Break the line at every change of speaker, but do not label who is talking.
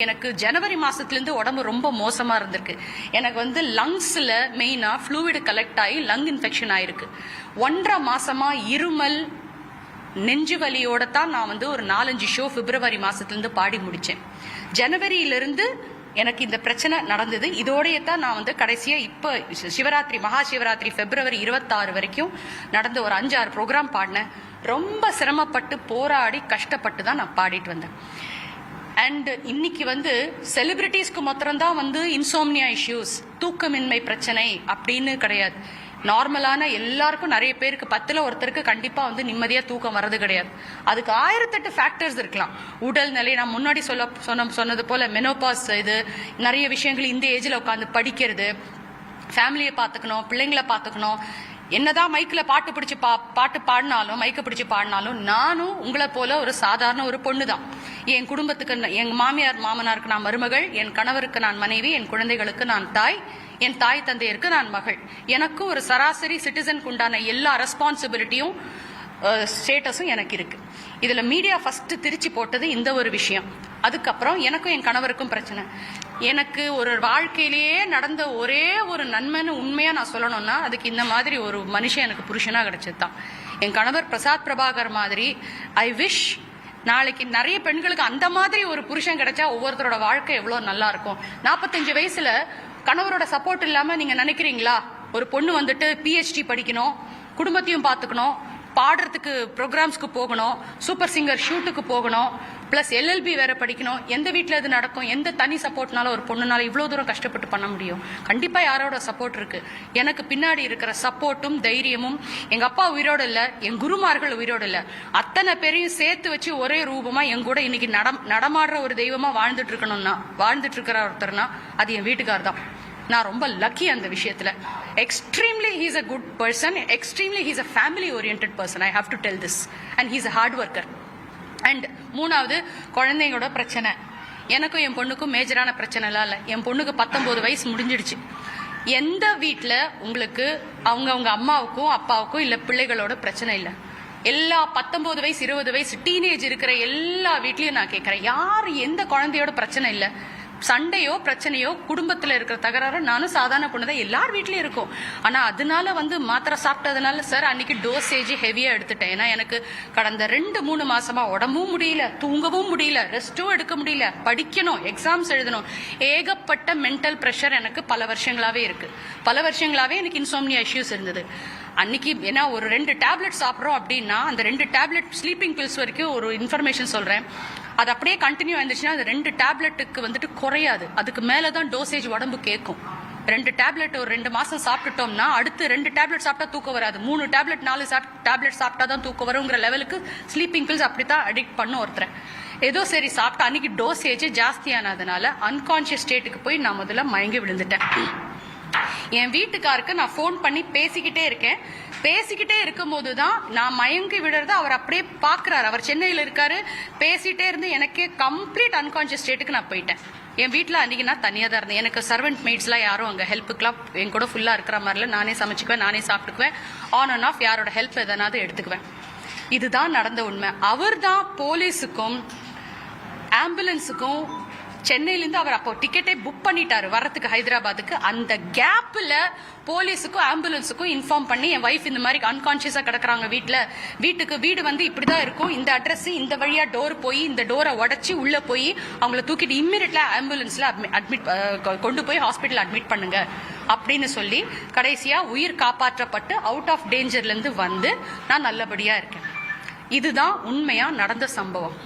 எனக்கு ஜனவரி மாசத்துலேருந்து உடம்பு ரொம்ப மோசமா இருந்திருக்கு. எனக்கு லங்ஸ்ல மெயினா ஃப்ளூயிட் கலெக்ட் ஆகி லங் இன்ஃபெக்ஷன் ஆயிருக்கு. 1.5 மாசமா இருமல் நெஞ்சு வலியோட தான் நான் ஒரு 4-5 ஷோ பிப்ரவரி மாசத்துலேருந்து பாடி முடிச்சேன். ஜனவரியிலிருந்து எனக்கு இந்த பிரச்சனை நடந்தது. இதோடய தான் நான் கடைசியா இப்ப சிவராத்திரி மகா சிவராத்திரி பிப்ரவரி 26 வரைக்கும் நடந்த ஒரு 5-6 ப்ரோக்ராம் பாடினேன். ரொம்ப சிரமப்பட்டு போராடி கஷ்டப்பட்டு தான் நான் பாடிட்டு வந்தேன். அண்ட் இன்னைக்கு செலிபிரிட்டிஸ்க்கு மாத்திரம்தான் இன்சோம்னியா இஷ்யூஸ், தூக்கமின்மை பிரச்சனை அப்படின்னு கிடையாது. நார்மலான எல்லாருக்கும், நிறைய பேருக்கு 10ல் ஒருத்தருக்கு கண்டிப்பா நிம்மதியா தூக்கம் வர்றது கிடையாது. அதுக்கு 1008 ஃபேக்டர்ஸ் இருக்கலாம். உடல் நிலை, நான் முன்னாடி சொன்னது போல மெனோபாஸ், இது நிறைய விஷயங்கள், இந்த ஏஜ்ல உட்காந்து படிக்கிறது, ஃபேமிலியை பார்த்துக்கணும், பிள்ளைங்களை பார்த்துக்கணும். என்னதான் மைக்கில் பாட்டு பாடினாலும், மைக்க பிடிச்சு பாடினாலும், நானும் உங்களை போல ஒரு சாதாரண ஒரு பொண்ணு தான். என் குடும்பத்துக்கு, என் மாமியார் மாமனாருக்கு நான் மருமகள், என் கணவருக்கு நான் மனைவி, என் குழந்தைகளுக்கு நான் தாய், என் தாய் தந்தையருக்கு நான் மகள். எனக்கும் ஒரு சராசரி சிட்டிசனுக்கு உண்டான எல்லா ரெஸ்பான்சிபிலிட்டியும் ஸ்டேட்டஸும் எனக்கு இருக்கு. இதுல மீடியா ஃபர்ஸ்ட் திருச்சி போட்டது இந்த ஒரு விஷயம். அதுக்கப்புறம் எனக்கும் என் கணவருக்கும் பிரச்சனை. எனக்கு ஒரு வாழ்க்கையிலேயே நடந்த ஒரே ஒரு நன்மைன்னு உண்மையா நான் சொல்லணும்னா, அதுக்கு இந்த மாதிரி ஒரு மனுஷன் எனக்கு புருஷனா கிடைச்சதுதான். என் கணவர் பிரசாத் பிரபாகர் மாதிரி. ஐ விஷ் நாளைக்கு நிறைய பெண்களுக்கு அந்த மாதிரி ஒரு புருஷன் கிடைச்சா ஒவ்வொருத்தரோட வாழ்க்கை எவ்வளவு நல்லா இருக்கும். 45 வயசுல கணவரோட சப்போர்ட் இல்லாம நீங்க நினைக்கிறீங்களா? ஒரு பொண்ணு PhD படிக்கணும், குடும்பத்தையும் பார்த்துக்கணும், பாடுறதுக்கு ப்ரோக்ராம்ஸ்க்கு போகணும், சூப்பர் சிங்கர் ஷூட்டுக்கு போகணும், பிளஸ் LLB வேற படிக்கணும். எந்த வீட்டில் இது நடக்கும்? எந்த தனி சப்போர்ட்னால ஒரு பொண்ணுனால இவ்வளவு தூரம் கஷ்டப்பட்டு பண்ண முடியும்? கண்டிப்பா யாரோட சப்போர்ட் இருக்கு. எனக்கு பின்னாடி இருக்கிற சப்போர்ட்டும் தைரியமும், எங்க அப்பா உயிரோடு இல்ல, என் குருமார்கள் உயிரோடு இல்ல, அத்தனை பேரையும் சேர்த்து வச்சு ஒரே ரூபமா என் கூட இன்னைக்கு நடமாடுற ஒரு தெய்வமா வாழ்ந்துட்டு இருக்கிற ஒருத்தர்னா அது என் வீட்டுக்கார் தான். நான் ரொம்ப லக்கி அந்த விஷயத்துல. Extremely he's a good person, extremely he's a family oriented person. I have to tell this. And he's a hard worker. And 3வது குழந்தைங்களோட பிரச்சனை. எனக்கும் என் பொண்ணுக்கும் மேஜரான பிரச்சனைலாம் இல்லை. என் பொண்ணுக்கு 19 வயசு முடிஞ்சிடுச்சு. எந்த வீட்டில் உங்களுக்கு அவங்க அம்மாவுக்கும் அப்பாவுக்கும் இல்லை பிள்ளைகளோட பிரச்சனை இல்லை? எல்லா 19 வயசு 20 வயசு டீனேஜ் இருக்கிற எல்லா வீட்லயும் நான் கேட்கிறேன், யார் எந்த குழந்தையோட பிரச்சனை இல்லை? சண்டையோ பிரச்சனையோ குடும்பத்துல இருக்கிற தகராறு, நானும் சாதாரண பொண்ணுதான், எல்லார் வீட்லயும் இருக்கும். ஆனா அதனால மாத்திரை சாப்பிட்டதுனால சார் அன்னைக்கு டோசேஜ் ஹெவியா எடுத்துட்டேன். ஏன்னா எனக்கு கடந்த 2-3 மாசமா உடம்பும் முடியல, தூங்கவும் முடியல, ரெஸ்டும் எடுக்க முடியல, படிக்கணும், எக்ஸாம்ஸ் எழுதணும், ஏகப்பட்ட மென்டல் ப்ரெஷர் எனக்கு பல வருஷங்களாவே இருக்கு. பல வருஷங்களாவே எனக்கு இன்சோம்னியா இஷ்யூஸ் இருந்தது. அன்னைக்கு ஏன்னா ஒரு 2 டேப்லெட் சாப்பிட்றோம் அப்படின்னா, அந்த 2 டேப்லெட் ஸ்லீப்பிங் பில்ஸ் வரைக்கும் ஒரு இன்ஃபர்மேஷன் சொல்றேன், அது அப்படியே கண்டினியூ ஆயிருந்துச்சுன்னா அது 2 டேப்லெட்டுக்கு குறையாது. அதுக்கு மேலதான் டோசேஜ் உடம்பு கேட்கும். 2 டேப்லெட் ஒரு 2 மாசம் சாப்பிட்டுட்டோம்னா அடுத்து 2 டேப்லெட் சாப்பிட்டா தூக்கம் வராது. 3 டேப்லெட் 4 டேப்லெட் சாப்பிட்டா தான் தூக்கம் வருங்கிற லெவலுக்கு ஸ்லீப்பிங் பில்ஸ் அப்படித்தான் அடிக்ட் பண்ணும் ஒருத்தர். ஏதோ சரி சாப்பிட்டா அன்னைக்கு டோசேஜ் ஜாஸ்தியானதுனால அன்கான்சியஸ் ஸ்டேட்டுக்கு போய் நான் முதல்ல மயங்கி விழுந்துட்டேன். என் வீட்டுக்காருக்கு நான் போன் பண்ணி பேசிக்கிட்டே இருக்கேன். பேசிக்கிட்டே இருக்கும் போதுதான் நான் மயங்கி விடுறத அவர் அப்படியே பாக்குறாரு. அவர் சென்னையில் இருக்காரு. பேசிட்டே இருந்து எனக்கே கம்ப்ளீட் அன்கான்சியஸ் ஸ்டேட்டுக்கு நான் போயிட்டேன். என் வீட்டில் அன்னைக்கு நான் தனியாக தான் இருந்தேன். எனக்கு சர்வெண்ட் மெய்ட்ஸ்லாம் யாரும் அங்கே ஹெல்ப்புக்கெல்லாம் என் கூட ஃபுல்லாக இருக்கிற மாதிரில, நானே சமைச்சுக்குவேன், நானே சாப்பிட்டுக்குவேன், ஆன் அண்ட் ஆஃப் யாரோட ஹெல்ப் எதனாவது எடுத்துக்குவேன். இதுதான் நடந்த உண்மை. அவர் தான் போலீஸுக்கும் ஆம்புலன்ஸுக்கும் சென்னையிலேருந்து அவர் அப்போ டிக்கெட்டே புக் பண்ணிட்டாரு வர்றதுக்கு ஹைதராபாத்துக்கு. அந்த கேப்ல போலீஸுக்கும் ஆம்புலன்ஸுக்கும் இன்ஃபார்ம் பண்ணி, என் வைஃப் இந்த மாதிரி அன்கான்சியஸா கிடக்குறாங்க வீடு இப்படிதான் இருக்கும், இந்த அட்ரஸ், இந்த வழியா டோர் போய் இந்த டோரை உடைச்சி உள்ள போய் அவங்கள தூக்கிட்டு இம்மிடியட்லா ஆம்புலன்ஸ்ல கொண்டு போய் ஹாஸ்பிட்டல் அட்மிட் பண்ணுங்க அப்படின்னு சொல்லி கடைசியா உயிர் காப்பாற்றப்பட்டு அவுட் ஆஃப் டேஞ்சர்ல இருந்து நான் நல்லபடியா இருக்கேன். இதுதான் உண்மையா நடந்த சம்பவம்.